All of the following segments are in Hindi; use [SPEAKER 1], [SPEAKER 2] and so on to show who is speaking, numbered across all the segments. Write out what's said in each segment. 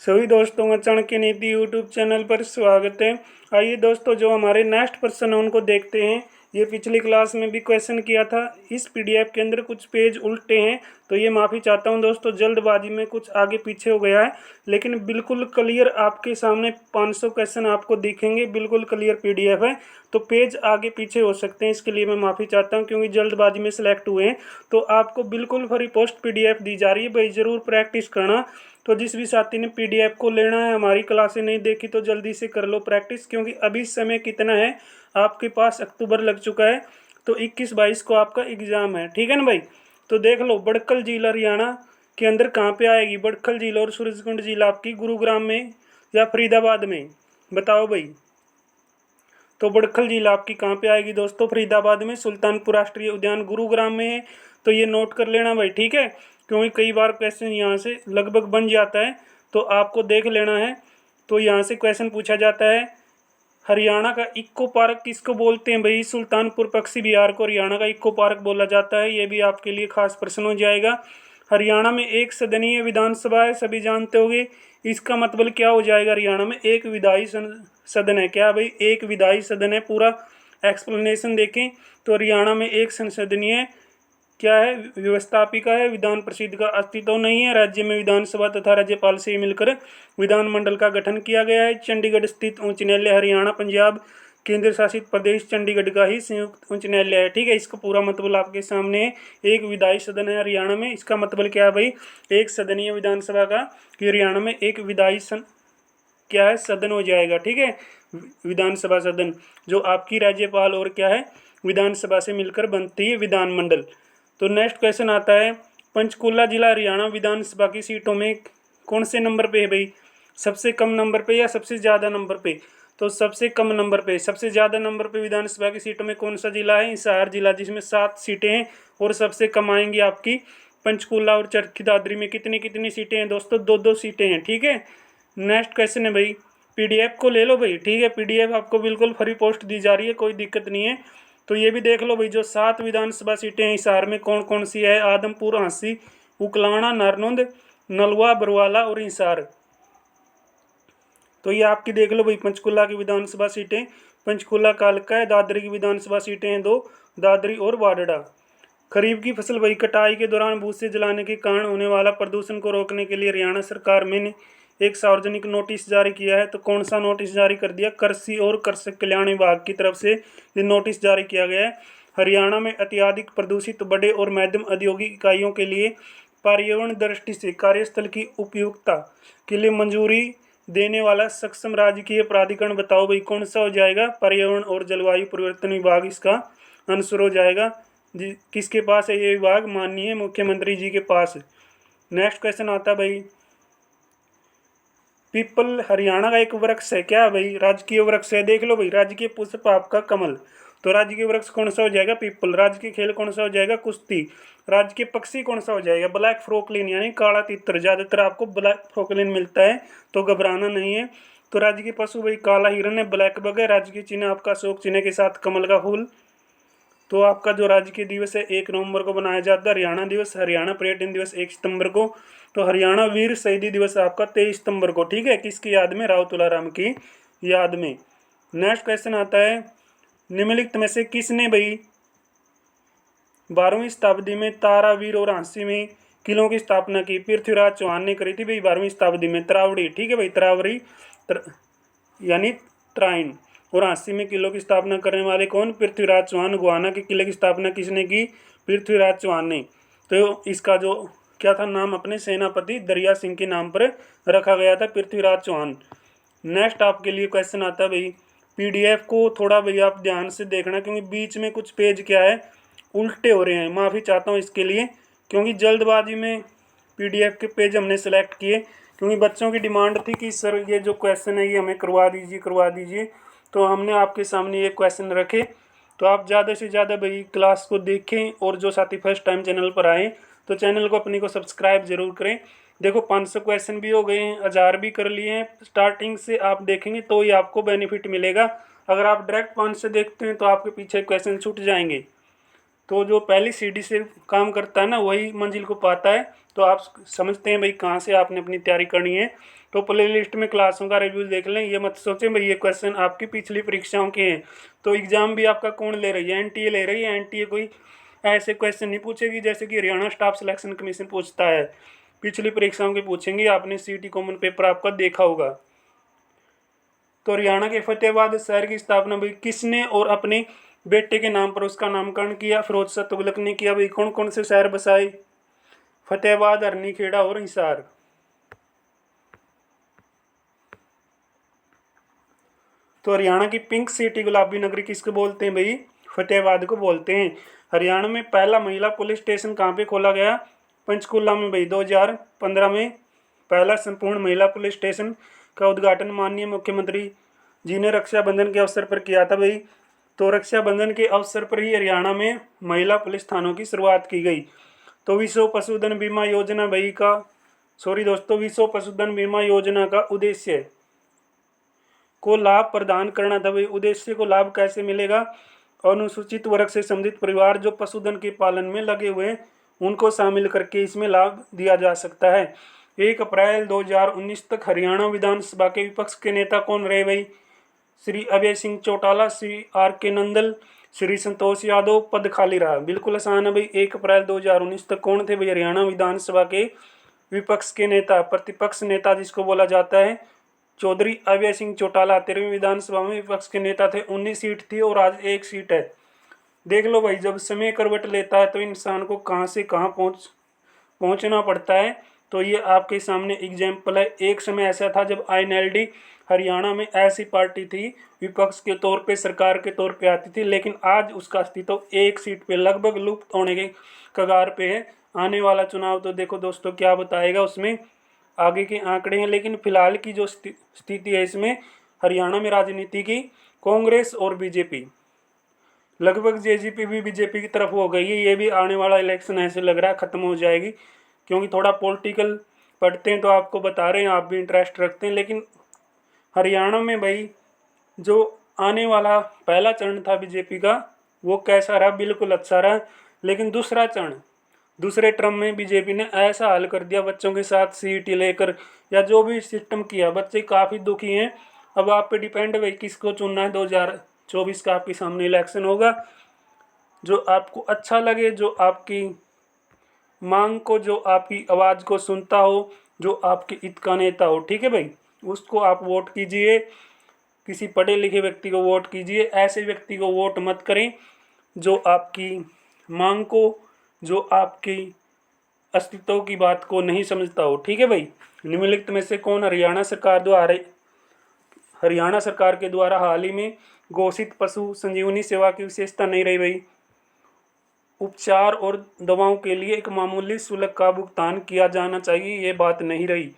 [SPEAKER 1] सभी दोस्तों का चाणक्य नीति यूट्यूब चैनल पर स्वागत है। आइए दोस्तों, जो हमारे नेक्स्ट पर्सन है उनको देखते हैं। ये पिछली क्लास में भी क्वेश्चन किया था। इस पीडीएफ के अंदर कुछ पेज उल्टे हैं, तो ये माफ़ी चाहता हूं दोस्तों, जल्दबाजी में कुछ आगे पीछे हो गया है। लेकिन बिल्कुल क्लियर आपके सामने 500 क्वेश्चन आपको दिखेंगे, बिल्कुल क्लियर पीडीएफ है। तो पेज आगे पीछे हो सकते हैं, इसके लिए मैं माफ़ी चाहता हूं, क्योंकि जल्दबाजी में सिलेक्ट हुए हैं। तो आपको बिल्कुल फ्री पोस्ट पीडीएफ दी जा रही है भाई, ज़रूर प्रैक्टिस करना। तो जिस भी साथी ने पीडीएफ को लेना है, हमारी क्लासें नहीं देखी, तो जल्दी से कर लो प्रैक्टिस, क्योंकि अभी समय कितना है आपके पास, अक्टूबर लग चुका है। तो 21-22 को आपका एग्ज़ाम है, ठीक है ना भाई। तो देख लो, बड़खल झील हरियाणा के अंदर कहाँ पे आएगी? बड़खल झील और सूरजकुंड झील आपकी गुरुग्राम में या फरीदाबाद में? बताओ भाई। तो बड़खल झील आपकी कहाँ पे आएगी दोस्तों? फरीदाबाद में। सुल्तानपुर राष्ट्रीय उद्यान गुरुग्राम में है। तो ये नोट कर लेना भाई, ठीक है, क्योंकि कई बार क्वेश्चन यहाँ से लगभग बन जाता है, तो आपको देख लेना है। तो यहाँ से क्वेश्चन पूछा जाता है, हरियाणा का इक्को पार्क किसको बोलते हैं भाई? सुल्तानपुर पक्षी विहार को हरियाणा का इक्को पार्क बोला जाता है। ये भी आपके लिए खास प्रश्न हो जाएगा। हरियाणा में एक सदनीय विधानसभा है, सभी जानते होंगे। इसका मतलब क्या हो जाएगा? हरियाणा में एक विधायी सदन है। क्या भाई? एक विधायी सदन है। पूरा एक्सप्लेनेशन देखें तो हरियाणा में एक संसदीय क्या है? व्यवस्थापिका है। विधान परिषद का अस्तित्व नहीं है। राज्य में विधानसभा तथा राज्यपाल से मिलकर विधानमंडल का गठन किया गया है। चंडीगढ़ स्थित उच्च न्यायालय हरियाणा पंजाब केंद्र शासित प्रदेश चंडीगढ़ का ही संयुक्त उच्च न्यायालय है, ठीक है। इसका पूरा मतलब आपके सामने है। एक विधायी सदन है हरियाणा में। इसका मतलब क्या है भाई? एक सदनीय विधानसभा का, कि हरियाणा में एक विधायी क्या है? सदन हो जाएगा, ठीक है। विधानसभा सदन, जो आपकी राज्यपाल और क्या है, विधानसभा से मिलकर बनती है विधानमंडल। तो नेक्स्ट क्वेश्चन आता है, पंचकुला जिला हरियाणा विधानसभा की सीटों में कौन से नंबर पे है भाई? सबसे कम नंबर पे या सबसे ज़्यादा नंबर पे? तो सबसे कम नंबर पे। सबसे ज़्यादा नंबर पे विधानसभा की सीटों में कौन सा जिला है? हिसार जिला, जिसमें 7 सीटें हैं। और सबसे कम आएंगी आपकी पंचकुला और चरखी दादरी में। कितनी कितनी सीटें हैं दोस्तों? 2-2 सीटें हैं, ठीक है। नेक्स्ट क्वेश्चन है भाई, पीडीएफ को ले लो भाई, ठीक है। पीडीएफ आपको बिल्कुल फ्री पोस्ट दी जा रही है, कोई दिक्कत नहीं है। तो ये भी देख लो भाई, जो 7 विधानसभा सीटें हैं हिसार में, कौन कौन सी है? आदमपुर, हांसी, उकलाना, नारनौंद, नलवा, बरवाला और हिसार। तो ये आपकी देख लो भाई, पंचकुला की विधानसभा सीटें। पंचकुला कालका है। दादरी की विधानसभा सीटें हैं 2, दादरी और वाडड़ा। खरीफ की फसल भाई, कटाई के दौरान भूसे जलाने के कारण होने वाला प्रदूषण को रोकने के लिए हरियाणा सरकार ने एक सार्वजनिक नोटिस जारी किया है। तो कौन सा नोटिस जारी कर दिया? कृषि और कृषक कल्याण विभाग की तरफ से ये नोटिस जारी किया गया है। हरियाणा में अत्यधिक प्रदूषित बड़े और मध्यम औद्योगिक इकाइयों के लिए पर्यावरण दृष्टि से कार्यस्थल की उपयुक्तता के लिए मंजूरी देने वाला सक्षम राजकीय प्राधिकरण बताओ भाई, कौन सा हो जाएगा? पर्यावरण और जलवायु परिवर्तन विभाग इसका आंसर हो जाएगा। किसके पास है ये विभाग? माननीय मुख्यमंत्री जी के पास। नेक्स्ट क्वेश्चन आता है भाई, पीपल हरियाणा का एक वृक्ष है। क्या भाई? राजकीय वृक्ष है। देख लो भाई, राजकीय पुष्प आपका कमल। तो राजकीय वृक्ष कौन सा हो जाएगा? पीपल। राजकीय खेल कौन सा हो जाएगा? कुश्ती। राजकीय पक्षी कौन सा हो जाएगा? ब्लैक फ्रोकलिन, यानी काला तितर। ज़्यादातर आपको ब्लैक फ्रोकलिन मिलता है, तो घबराना नहीं है। तो राजकीय पशु भाई काला हिरन है, ब्लैक बग है। राजकीय चिन्ह आपका अशोक चिन्ह के साथ कमल का फूल। तो आपका जो राजकीय दिवस है 1 नवंबर को मनाया जाता है हरियाणा दिवस। हरियाणा पर्यटन दिवस 1 सितंबर को। तो हरियाणा वीर शहीदी दिवस आपका 23 सितंबर को, ठीक है। किसकी याद में? राव तुलाराम की याद में। नेक्स्ट क्वेश्चन आता है, निम्नलिखित में से किसने भाई 12वीं शताब्दी में तारावीर और हांसी में किलों की स्थापना की? पृथ्वीराज चौहान ने करी थी भाई 12वीं शताब्दी में। तरावड़ी, ठीक है भाई, तरावड़ी यानी ट्राइन। और हांसी में किलों की स्थापना करने वाले कौन? पृथ्वीराज चौहान। गोहाना के किले की स्थापना किसने की? पृथ्वीराज चौहान ने। तो इसका जो क्या था नाम, अपने सेनापति दरिया सिंह के नाम पर रखा गया था, पृथ्वीराज चौहान। नेक्स्ट आपके लिए क्वेश्चन आता है भाई, पीडीएफ को थोड़ा भाई आप ध्यान से देखना, क्योंकि बीच में कुछ पेज क्या है उल्टे हो रहे हैं। माफ़ी चाहता हूँ इसके लिए, क्योंकि जल्दबाजी में पीडीएफ के पेज हमने सेलेक्ट किए, क्योंकि बच्चों की डिमांड थी कि सर ये जो क्वेश्चन है ये हमें करवा दीजिए। तो हमने आपके सामने ये क्वेश्चन रखे। तो आप ज़्यादा से ज़्यादा भाई क्लास को देखें, और जो साथी फर्स्ट टाइम चैनल पर आए तो चैनल को अपनी को सब्सक्राइब जरूर करें। देखो 500 क्वेश्चन भी हो गए हैं, 1000 भी कर लिए हैं। स्टार्टिंग से आप देखेंगे तो ही आपको बेनिफिट मिलेगा। अगर आप डायरेक्ट 500 देखते हैं तो आपके पीछे क्वेश्चन छूट जाएंगे। तो जो पहली सीढ़ी से काम करता है ना वही मंजिल को पाता है। तो आप समझते हैं भाई कहाँ से आपने अपनी तैयारी करनी है। तो प्ले लिस्ट में क्लासों का रिव्यू देख लें, ये मत सोचें भाई ये क्वेश्चन आपकी पिछली परीक्षाओं के हैं। तो एग्जाम भी आपका कौन ले रही है, एनटीए ले रही है। एनटीए कोई ऐसे क्वेश्चन नहीं पूछेगी जैसे कि हरियाणा स्टाफ सिलेक्शन कमीशन पूछता है, पिछली परीक्षाओं के पूछेंगे। आपने सीटी कॉमन पेपर आपका देखा होगा। तो हरियाणा के फतेहाबाद शहर की स्थापना भाई किसने और अपने बेटे के नाम पर उसका नामकरण किया? फिरोज शाह तुगलक ने किया। भाई कौन कौन से शहर बसाए? फतेहाबाद, हरनीखेड़ा और हिसार। तो हरियाणा की पिंक सिटी गुलाबी नगरी किसको बोलते हैं भाई? फतेहाबाद को बोलते हैं। हरियाणा में पहला महिला पुलिस स्टेशन कहाँ पे खोला गया? पंचकुला में भाई 2015 में पहला संपूर्ण महिला पुलिस स्टेशन का उद्घाटन माननीय मुख्यमंत्री जी ने रक्षाबंधन के अवसर पर किया था भाई। तो रक्षाबंधन के अवसर पर ही हरियाणा में महिला पुलिस थानों की शुरुआत की गई। तो विश्व पशुधन बीमा योजना भाई का विश्व पशुधन बीमा योजना का उद्देश्य को लाभ प्रदान करना था भाई। उद्देश्य को लाभ कैसे मिलेगा? अनुसूचित वर्ग से संबंधित परिवार जो पशुधन के पालन में लगे हुए हैं उनको शामिल करके इसमें लाभ दिया जा सकता है। 1 अप्रैल 2019 तक हरियाणा विधानसभा के विपक्ष के नेता कौन रहे भाई? श्री अभय सिंह चौटाला, श्री आर के नंदल, श्री संतोष यादव। पद खाली रहा। बिल्कुल आसान है भाई। 1 अप्रैल 2019 तक कौन थे भाई? हरियाणा विधानसभा के विपक्ष के नेता, प्रतिपक्ष नेता जिसको बोला जाता है, चौधरी अभय सिंह चौटाला 13वीं विधानसभा में विपक्ष के नेता थे। 19 सीट थी और आज 1 सीट है। देख लो भाई, जब समय करवट लेता है तो इंसान को कहाँ से कहाँ पहुँचना पड़ता है। तो ये आपके सामने एग्जाम्पल है। एक समय ऐसा था जब INLD हरियाणा में ऐसी पार्टी थी, विपक्ष के तौर पे, सरकार के तौर पे आती थी, लेकिन आज उसका अस्तित्व 1 सीट पे लगभग लुप्त होने के कगार पे है। आने वाला चुनाव तो देखो दोस्तों क्या बताएगा, उसमें आगे के आंकड़े हैं। लेकिन फिलहाल की जो स्थिति है इसमें हरियाणा में राजनीति की कांग्रेस और बीजेपी, लगभग जेजेपी भी बीजेपी की तरफ हो गई है। ये भी आने वाला इलेक्शन ऐसे लग रहा है ख़त्म हो जाएगी, क्योंकि थोड़ा पॉलिटिकल पढ़ते हैं तो आपको बता रहे हैं, आप भी इंटरेस्ट रखते हैं। लेकिन हरियाणा में भाई जो आने वाला पहला चरण था बीजेपी का वो कैसा रहा? बिल्कुल अच्छा रहा। लेकिन दूसरा चरण, दूसरे टर्म में बीजेपी ने ऐसा हाल कर दिया बच्चों के साथ, सीट लेकर या जो भी सिस्टम किया, बच्चे काफ़ी दुखी हैं। अब आप पे डिपेंड है भाई किसको चुनना है। 2024 का आपके सामने इलेक्शन होगा। जो आपको अच्छा लगे, जो आपकी मांग को, जो आपकी आवाज़ को सुनता हो, जो आपके हित का नेता हो, ठीक है भाई, उसको आप वोट कीजिए। किसी पढ़े लिखे व्यक्ति को वोट कीजिए। ऐसे व्यक्ति को वोट मत करें जो आपकी मांग को, जो आपकी अस्तित्व की बात को नहीं समझता हो, ठीक है भाई। निम्नलिखित में से कौन हरियाणा सरकार के द्वारा हाल ही में घोषित पशु संजीवनी सेवा की विशेषता नहीं रही भाई? उपचार और दवाओं के लिए एक मामूली शुल्क का भुगतान किया जाना चाहिए, ये बात नहीं रही।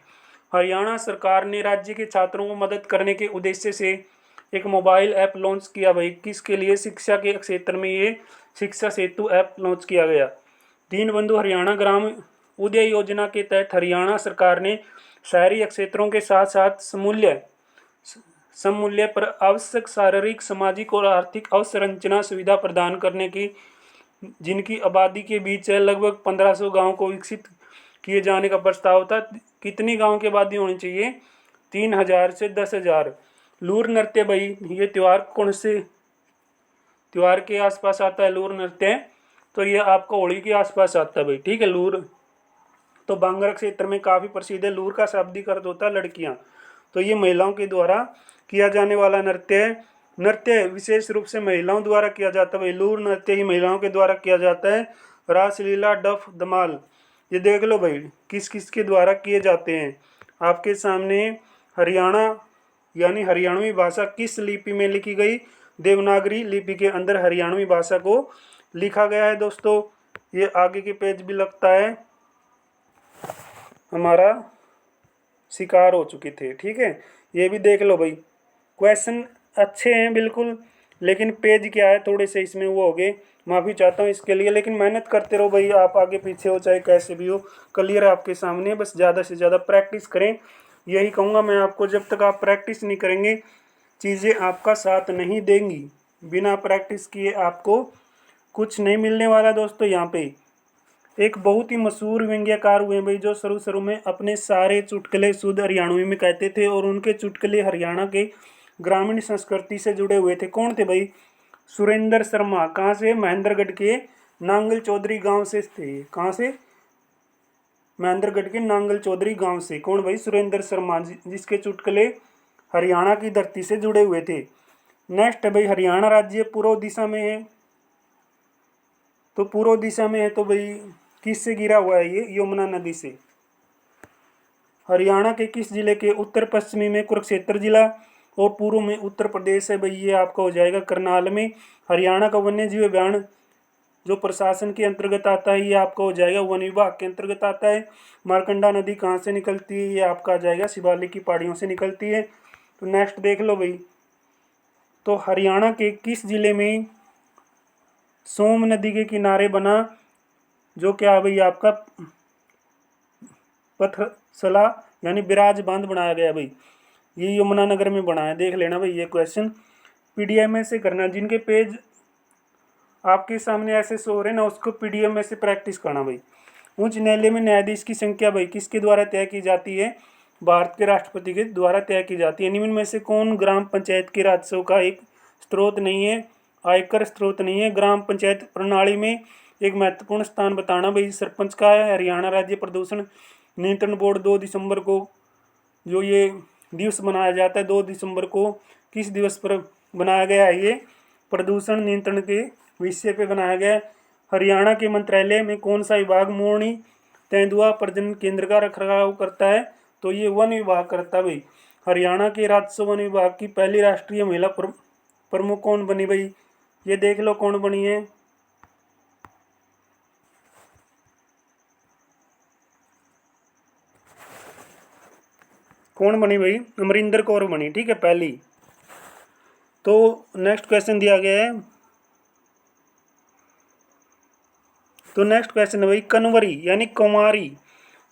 [SPEAKER 1] हरियाणा सरकार ने राज्य के छात्रों को मदद करने के उद्देश्य से एक मोबाइल ऐप लॉन्च किया भाई। किसके लिए? शिक्षा के क्षेत्र में ये शिक्षा सेतु ऐप लॉन्च किया गया। दीनबंधु हरियाणा ग्राम उदय योजना के तहत हरियाणा सरकार ने शहरी क्षेत्रों के साथ साथ समूल्य पर आवश्यक शारीरिक, सामाजिक और आर्थिक अवसंरचना सुविधा प्रदान करने की, जिनकी आबादी के बीच है, लगभग 1500 गाँव को विकसित किए जाने का प्रस्ताव था। कितनी गाँव की आबादी होनी चाहिए? 3000 से 10,000। लूर नृत्य भाई, ये त्यौहार के आसपास आता है लूर नृत्य। तो ये आपका होली के आसपास आता है भाई, ठीक है। लूर तो बांगरा क्षेत्र में काफ़ी प्रसिद्ध है। लूर का शाब्दिक अर्थ होता है लड़कियां। तो ये महिलाओं के द्वारा किया जाने वाला नृत्य है। नृत्य विशेष रूप से महिलाओं द्वारा किया जाता है भाई। लूर नृत्य ही महिलाओं के द्वारा किया जाता है। रासलीला, डफ, धमाल, ये देख लो भाई किस किस के द्वारा किए जाते हैं। आपके सामने हरियाणा यानी हरियाणवी भाषा किस लिपि में लिखी गई? देवनागरी लिपि के अंदर हरियाणवी भाषा को लिखा गया है दोस्तों। ये आगे के पेज भी लगता है हमारा शिकार हो चुके थे, ठीक है। ये भी देख लो भाई, क्वेश्चन अच्छे हैं बिल्कुल, लेकिन पेज क्या है थोड़े से इसमें वो हो गए। माफ़ी चाहता हूँ इसके लिए, लेकिन मेहनत करते रहो भाई। आप आगे पीछे हो चाहे कैसे भी हो, क्लियर है आपके सामने। बस ज़्यादा से ज़्यादा प्रैक्टिस करें, यही कहूँगा मैं आपको। जब तक आप प्रैक्टिस नहीं करेंगे चीज़ें आपका साथ नहीं देंगी। बिना प्रैक्टिस किए आपको कुछ नहीं मिलने वाला दोस्तों। यहाँ पे एक बहुत ही मशहूर व्यंग्यकार हुए भाई, जो शुरू शुरू में अपने सारे चुटकुले शुद्ध हरियाणवी में कहते थे, और उनके चुटकुले हरियाणा के ग्रामीण संस्कृति से जुड़े हुए थे। कौन थे भाई? सुरेंद्र शर्मा। कहाँ से? महेंद्रगढ़ के नांगल चौधरी गांव से थे। कहाँ से? महेंद्रगढ़ के नांगल चौधरी गांव से। कौन भाई? सुरेंद्र शर्मा, जिसके चुटकुले हरियाणा की धरती से जुड़े हुए थे। नेक्स्ट है भाई, हरियाणा राज्य पूर्व दिशा में है। तो पूर्व दिशा में है तो भाई किससे घिरा हुआ है ये? यमुना नदी से। हरियाणा के किस जिले के उत्तर पश्चिमी में? कुरुक्षेत्र जिला। और पूर्व में उत्तर प्रदेश है भाई, ये आपका हो जाएगा करनाल में। हरियाणा का वन्य जीव अभ्यारण्य जो प्रशासन के अंतर्गत आता है, ये आपका हो जाएगा वन विभाग के अंतर्गत आता है। मारकंडा नदी कहाँ से निकलती है? ये आपका आ जाएगा शिवालिक की पहाड़ियों से निकलती है। तो नेक्स्ट देख लो भाई, तो हरियाणा के किस जिले में सोम नदी के किनारे बना जो क्या है भाई आपका पथसला यानी बिराज बांध बनाया गया भाई? ये यमुनानगर में बना है। देख लेना भाई, ये क्वेश्चन पीडीएफ में से करना। जिनके पेज आपके सामने ऐसे शो हो रहे ना, उसको पीडीएफ में से प्रैक्टिस करना भाई। उच्च न्यायालय में न्यायाधीश की संख्या भाई किसके द्वारा तय की जाती है? भारत के राष्ट्रपति के द्वारा तय की जाती है। निम्न में से कौन ग्राम पंचायत के राजस्व का एक स्रोत नहीं है? आयकर स्रोत नहीं है। ग्राम पंचायत प्रणाली में एक महत्वपूर्ण स्थान बताना भाई सरपंच का है। हरियाणा राज्य प्रदूषण नियंत्रण बोर्ड 2 दिसंबर को जो ये दिवस मनाया जाता है, 2 दिसंबर को किस दिवस पर बनाया गया है? ये प्रदूषण नियंत्रण के विषय पे बनाया गया है। हरियाणा के मंत्रालय में कौन सा विभाग मोरनी तेंदुआ प्रजनन केंद्र का रखरखाव करता है? तो ये वन विभाग करता है भाई। हरियाणा के राजस्व वन विभाग की पहली राष्ट्रीय महिला प्रमुख कौन बनी भाई? ये देख लो कौन बनी है। कौन बनी भाई? अमरिंदर कौर बनी, ठीक है, पहली। तो नेक्स्ट क्वेश्चन दिया गया है। तो नेक्स्ट क्वेश्चन है भाई, कनवरी यानी कुंवारी।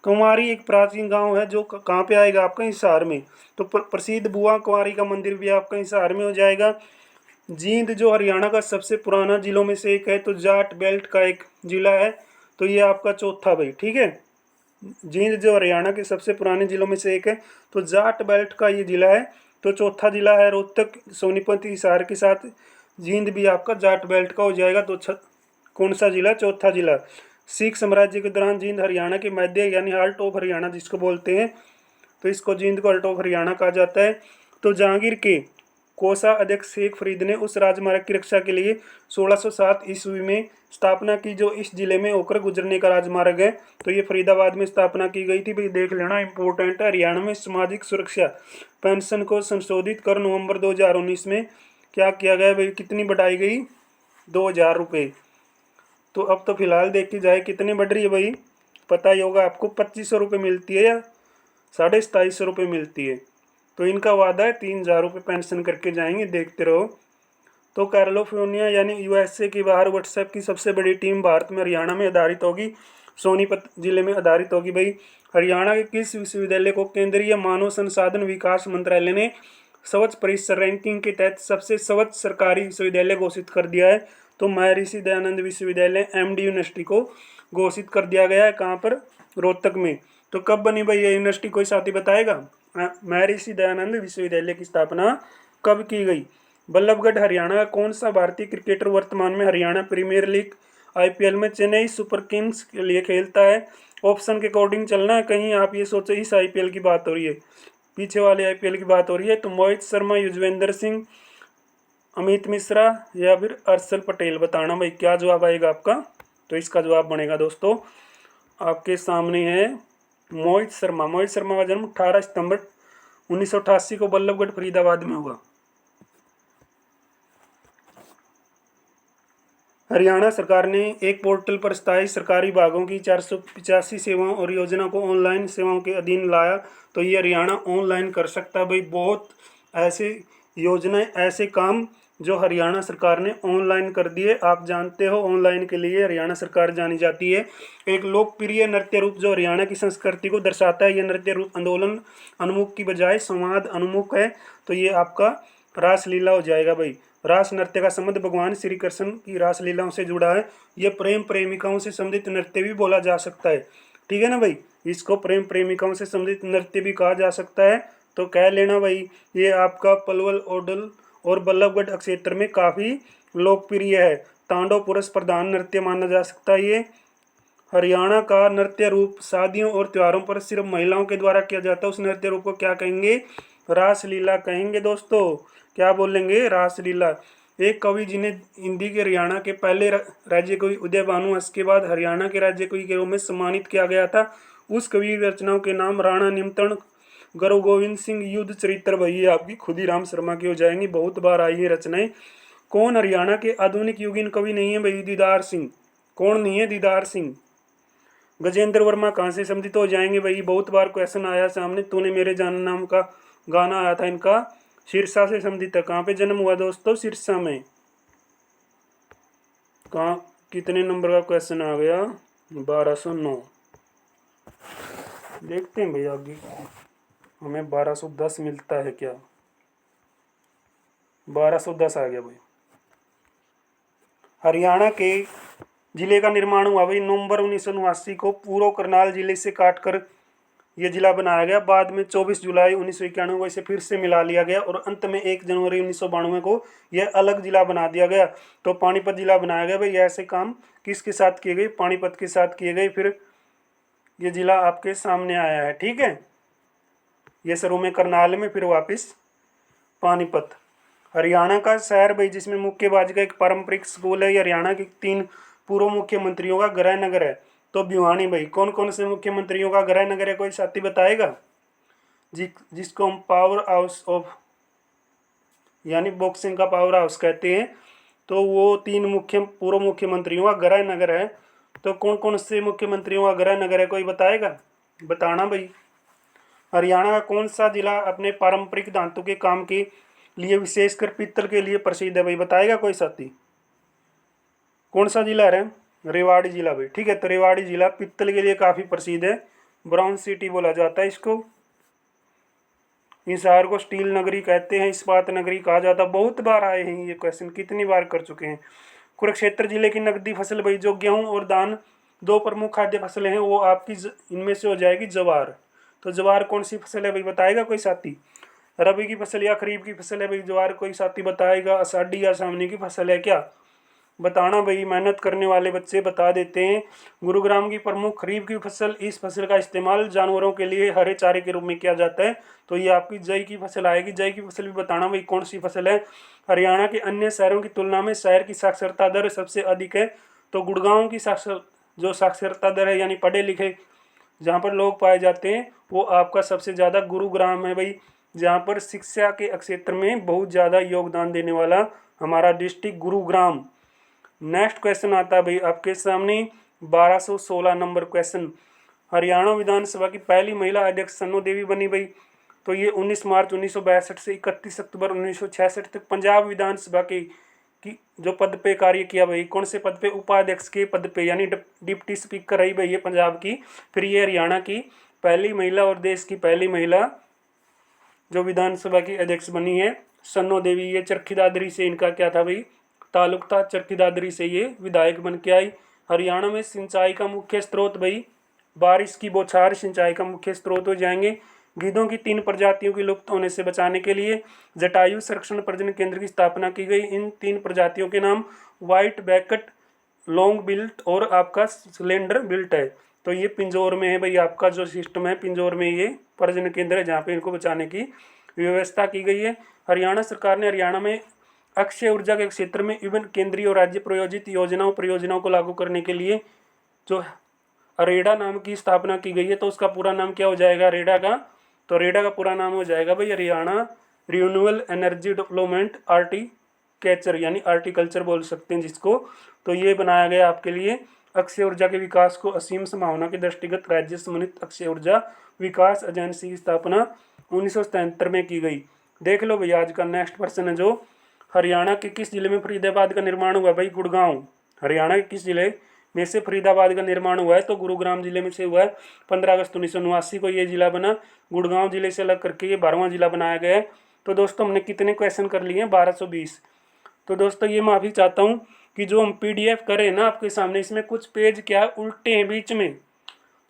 [SPEAKER 1] कुंवारी एक प्राचीन गांव है जो कहाँ पे आएगा आपका? हिसार में। तो प्रसिद्ध बुआ कुंवारी का मंदिर भी आपका हिसार में हो जाएगा। जींद जो हरियाणा का सबसे पुराना जिलों में से एक है, तो जाट बेल्ट का एक जिला है, तो ये आपका चौथा भाई, ठीक है। जींद जो हरियाणा के सबसे पुराने जिलों में से एक है, तो जाट बेल्ट का ये जिला है, तो चौथा जिला है। रोहतक सोनीपत हिसार के साथ जींद भी आपका जाट बेल्ट का हो जाएगा। तो कौन सा जिला? चौथा जिला। सिख साम्राज्य के दौरान जींद हरियाणा के मध्य यानी हार्ट ऑफ हरियाणा जिसको बोलते हैं, तो इसको जींद को हार्ट ऑफ हरियाणा कहा जाता है। तो जहांगीर के कोसा अध्यक्ष शेख फरीद ने उस राजमार्ग की रक्षा के लिए 1607 ईस्वी में स्थापना की, जो इस जिले में होकर गुजरने का राजमार्ग है। तो ये फरीदाबाद में स्थापना की गई थी भाई, देख लेना, इंपॉर्टेंट है। हरियाणा में सामाजिक सुरक्षा पेंशन को संशोधित कर नवंबर 2019 में क्या किया गया भाई? कितनी बढ़ाई गई? 2000 रुपये। तो अब तो फिलहाल देखी जाए कितनी बढ़ रही है भाई, पता ही होगा आपको। 2500 रुपये मिलती है या 2750 रुपये मिलती है। तो इनका वादा है 3000 रुपये पेंशन करके जाएंगे, देखते रहो। तो कैलिफोर्निया यानी यूएसए के बाहर व्हाट्सएप की सबसे बड़ी टीम भारत में हरियाणा में आधारित होगी, सोनीपत जिले में आधारित होगी भाई। हरियाणा के किस विश्वविद्यालय को केंद्रीय मानव संसाधन विकास मंत्रालय ने स्वच्छ परिसर रैंकिंग के तहत सबसे स्वच्छ सरकारी विश्वविद्यालय घोषित कर दिया है? तो महर्षि दयानंद विश्वविद्यालय एमडी यूनिवर्सिटी को घोषित कर दिया गया है। कहाँ पर? रोहतक में। तो कब बनी भाई ये यूनिवर्सिटी? कोई साथी बताएगा? महर्षि दयानंद विश्वविद्यालय की स्थापना कब की गई? बल्लभगढ़ हरियाणा का कौन सा भारतीय क्रिकेटर वर्तमान में हरियाणा प्रीमियर लीग आईपीएल में चेन्नई सुपर किंग्स के लिए खेलता है? ऑप्शन के अकॉर्डिंग चलना है, कहीं आप ये सोचो इस आईपीएल की बात हो रही है, पीछे वाले आईपीएल की बात हो रही है। तो मोहित शर्मा, युजवेंद्र सिंह, अमित मिश्रा या फिर हर्षल पटेल, बताना भाई क्या जवाब आएगा आपका। तो इसका जवाब बनेगा दोस्तों आपके सामने है मोहित शर्मा। मोहित शर्मा का जन्म 18 सितंबर 1988 को बल्लभगढ़ फरीदाबाद में हुआ। हरियाणा सरकार ने एक पोर्टल पर स्थायी सरकारी विभागों की 485 सेवाओं और योजना को ऑनलाइन सेवाओं के अधीन लाया। तो ये हरियाणा ऑनलाइन कर सकता है भाई। बहुत ऐसे योजनाएं, ऐसे काम जो हरियाणा सरकार ने ऑनलाइन कर दिए। आप जानते हो ऑनलाइन के लिए हरियाणा सरकार जानी जाती है। एक लोकप्रिय नृत्य रूप जो हरियाणा की संस्कृति को दर्शाता है, यह नृत्य रूप आंदोलन अनुमुख की बजाय संवाद अनुमुख है। तो ये आपका रासलीला हो जाएगा भाई। रास नृत्य का संबंध भगवान श्री कृष्ण की रास लीलाओं से जुड़ा है। ये प्रेम प्रेमिकाओं से संबंधित नृत्य भी बोला जा सकता है। ठीक है ना भाई, इसको प्रेम प्रेमिकाओं से संबंधित नृत्य भी कहा जा सकता है। तो कह लेना भाई, ये आपका पलवल, ओडल और बल्लभगढ़ क्षेत्र में काफ़ी लोकप्रिय है। तांडव पुरुष प्रधान नृत्य माना जा सकता है ये। हरियाणा का नृत्य रूप शादियों और त्योहारों पर सिर्फ महिलाओं के द्वारा किया जाता है, उस नृत्य रूप को क्या कहेंगे? रासलीला कहेंगे दोस्तों। क्या बोलेंगे? रासलीला। एक कवि जिन्हें हिंदी के हरियाणा के पहले राज्य कवि उदय भानु हंस के बाद हरियाणा के राज्य कवि के रूप में सम्मानित किया गया था, उस कवि की रचनाओं के नाम राणा निमतण, गुरु गोविंद सिंह, युद्ध चरित्र, भई आपकी खुदीराम शर्मा की हो जाएंगी, बहुत बार आई है रचनाएं। कौन हरियाणा के आधुनिक युगीन कवि नहीं है भाई? दीदार सिंह। कौन नहीं है? दीदार सिंह। गजेंद्र वर्मा कहाँ से संबंधित हो जाएंगे भाई? बहुत बार क्वेश्चन आया सामने, तूने मेरे जान नाम का गाना आया था इनका, सिरसा से संबंधित है। कहाँ पे जन्म हुआ दोस्तों? सिरसा में। कहाँ, कितने नंबर का क्वेश्चन आ गया? 1209। देखते हैं भाई आगे हमें 1210 मिलता है क्या? 1210 आ गया भाई। हरियाणा के जिले का निर्माण हुआ भाई नवंबर 1979 को। पूर्व करनाल जिले से काटकर ये जिला बनाया गया। बाद में 24 जुलाई 1991 को इसे फिर से मिला लिया गया और अंत में 1 जनवरी 1992 को यह अलग जिला बना दिया गया। तो पानीपत जिला बनाया गया भाई। ऐसे काम किसके साथ किए गए? पानीपत के साथ किए गए। फिर ये जिला आपके सामने आया है। ठीक है, ये शुरू में करनाल में, फिर वापस पानीपत। हरियाणा का शहर भाई जिसमें मुक्केबाजी का एक पारंपरिक स्कूल है, ये हरियाणा के 3 पूर्व मुख्यमंत्रियों का गृह नगर है। तो भिवानी भाई। कौन कौन से मुख्यमंत्रियों का गृह नगर है? कोई साथी बताएगा? जिसको हम पावर हाउस ऑफ, यानी बॉक्सिंग का पावर हाउस कहते हैं, तो वो 3 पूर्व मुख्यमंत्रियों का गृह नगर है। तो कौन कौन से मुख्यमंत्रियों का गृह नगर है? कोई बताएगा? बताना भाई। हरियाणा का कौन सा जिला अपने पारंपरिक धातु के काम के लिए, विशेषकर पीतल के लिए प्रसिद्ध है भाई? बताएगा कोई साथी? कौन सा जिला है? रेवाड़ी जिला भाई। ठीक है, तो रेवाड़ी जिला पीतल के लिए काफ़ी प्रसिद्ध है। ब्राउन सिटी बोला जाता है इसको। इस शहर को स्टील नगरी कहते हैं, इस्पात नगरी कहा जाता है। बहुत बार आए हैं ये क्वेश्चन, कितनी बार कर चुके हैं। कुरुक्षेत्र जिले की नकदी फसल भाई, जो गेहूं और धान 2 प्रमुख खाद्य फसलें हैं, वो आपकी इनमें से हो जाएगी जवार। तो जवार कौन सी फसल है भाई? बताएगा कोई साथी? रबी की फसल या खरीफ की फसल है भाई जवार? कोई साथी बताएगा? आषाढ़ी या सावनी की फसल है क्या? बताना भाई, मेहनत करने वाले बच्चे बता देते हैं। गुरुग्राम की प्रमुख खरीफ की फसल, इस फसल का इस्तेमाल जानवरों के लिए हरे चारे के रूप में किया जाता है। तो ये आपकी जई की फसल आएगी। जई की फसल भी बताना भाई कौन सी फसल है। हरियाणा के अन्य शहरों की तुलना में शहर की साक्षरता दर सबसे अधिक है। तो गुड़गांव की जो साक्षरता दर है, यानी पढ़े लिखे जहाँ पर लोग पाए जाते हैं, वो आपका सबसे ज़्यादा गुरुग्राम है भाई, जहाँ पर शिक्षा के क्षेत्र में बहुत ज़्यादा योगदान देने वाला हमारा डिस्ट्रिक्ट गुरुग्राम। नेक्स्ट क्वेश्चन आता है भाई आपके सामने 1216 नंबर क्वेश्चन। हरियाणा विधानसभा की पहली महिला अध्यक्ष सन्नो देवी बनी भाई। तो ये 19 मार्च 1962 से 31 अक्टूबर 1966 तक पंजाब विधानसभा की जो पद पे कार्य किया भाई। कौन से पद पे? उपाध्यक्ष के पद पे, यानी डिप्टी स्पीकर रही भाई ये पंजाब की। फिर ये हरियाणा की पहली महिला और देश की पहली महिला जो विधानसभा की अध्यक्ष बनी है, सन्नो देवी। ये चरखी दादरी से इनका क्या था भाई? ताल्लुक था। चरखी दादरी से ये विधायक बन के आई। हरियाणा में सिंचाई का मुख्य स्रोत भाई बारिश की बौछार सिंचाई का मुख्य स्रोत हो जाएंगे। गिद्धों की 3 प्रजातियों की लुप्त होने से बचाने के लिए जटायु संरक्षण प्रजनन केंद्र की स्थापना की गई। इन 3 प्रजातियों के नाम व्हाइट बैकट, लॉन्ग बिल्ट और आपका सिलेंडर बिल्ट है। तो ये पिंजौर में है भाई, आपका जो सिस्टम है पिंजौर में ये प्रजनन केंद्र है, जहाँ पे इनको बचाने की व्यवस्था की गई है। हरियाणा सरकार ने हरियाणा में अक्षय ऊर्जा के क्षेत्र में विभिन्न केंद्रीय और राज्य प्रायोजित परियोजनाओं को लागू करने के लिए जो रेडा नाम की स्थापना की गई है। तो उसका पूरा नाम क्या हो जाएगा रेडा का? तो रेडा का पूरा नाम हो जाएगा भाई हरियाणा रिन्यूएबल एनर्जी डेवलपमेंट आर्टिकल्चर, यानी आर्टिकल्चर बोल सकते हैं जिसको। तो ये बनाया गया आपके लिए। अक्षय ऊर्जा के विकास को असीम संभावना के दृष्टिगत राज्य समन्वित अक्षय ऊर्जा विकास एजेंसी की स्थापना 1977 में की गई। देख लो भैया आज का नेक्स्ट प्रश्न है जो हरियाणा के किस जिले में फरीदाबाद का निर्माण हुआ भाई? गुड़गांव। हरियाणा के किस जिले में से फरीदाबाद का निर्माण हुआ है? तो गुरुग्राम जिले में से हुआ है। 15 अगस्त 1979 को ये जिला बना। गुड़गांव जिले से अलग करके ये 12वां जिला बनाया गया है। तो दोस्तों हमने कितने क्वेश्चन कर लिए हैं? 1220। तो दोस्तों ये माफ़ी चाहता हूँ कि जो हम PDF करें ना आपके सामने, इसमें कुछ पेज क्या उल्टे हैं बीच में,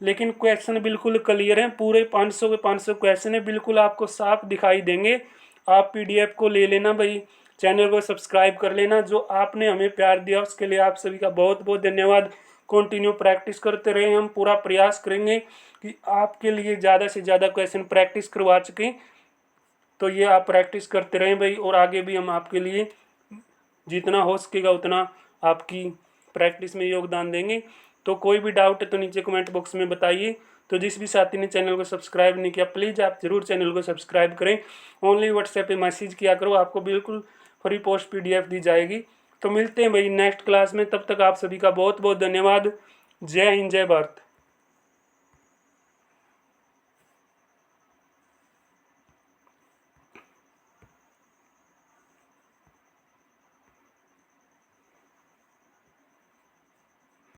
[SPEAKER 1] लेकिन क्वेश्चन बिल्कुल क्लियर हैं। पूरे 500 के 500 क्वेश्चन है, बिल्कुल आपको साफ दिखाई देंगे। आप PDF को ले लेना भाई, चैनल को सब्सक्राइब कर लेना। जो आपने हमें प्यार दिया उसके लिए आप सभी का बहुत बहुत धन्यवाद। कंटिन्यू प्रैक्टिस करते रहे, हम पूरा प्रयास करेंगे कि आपके लिए ज़्यादा से ज़्यादा क्वेश्चन प्रैक्टिस करवा सकें। तो ये आप प्रैक्टिस करते रहें भाई, और आगे भी हम आपके लिए जितना हो सकेगा उतना आपकी प्रैक्टिस में योगदान देंगे। तो कोई भी डाउट है तो नीचे कमेंट बॉक्स में बताइए। तो जिस भी साथी ने चैनल को सब्सक्राइब नहीं किया, प्लीज़ आप ज़रूर चैनल को सब्सक्राइब करें। ओनली व्हाट्सएप पे मैसेज किया करो, आपको बिल्कुल फ्री पोस्ट PDF दी जाएगी। तो मिलते हैं भाई नेक्स्ट क्लास में, तब तक आप सभी का बहुत बहुत धन्यवाद। जय हिंद, जय भारत।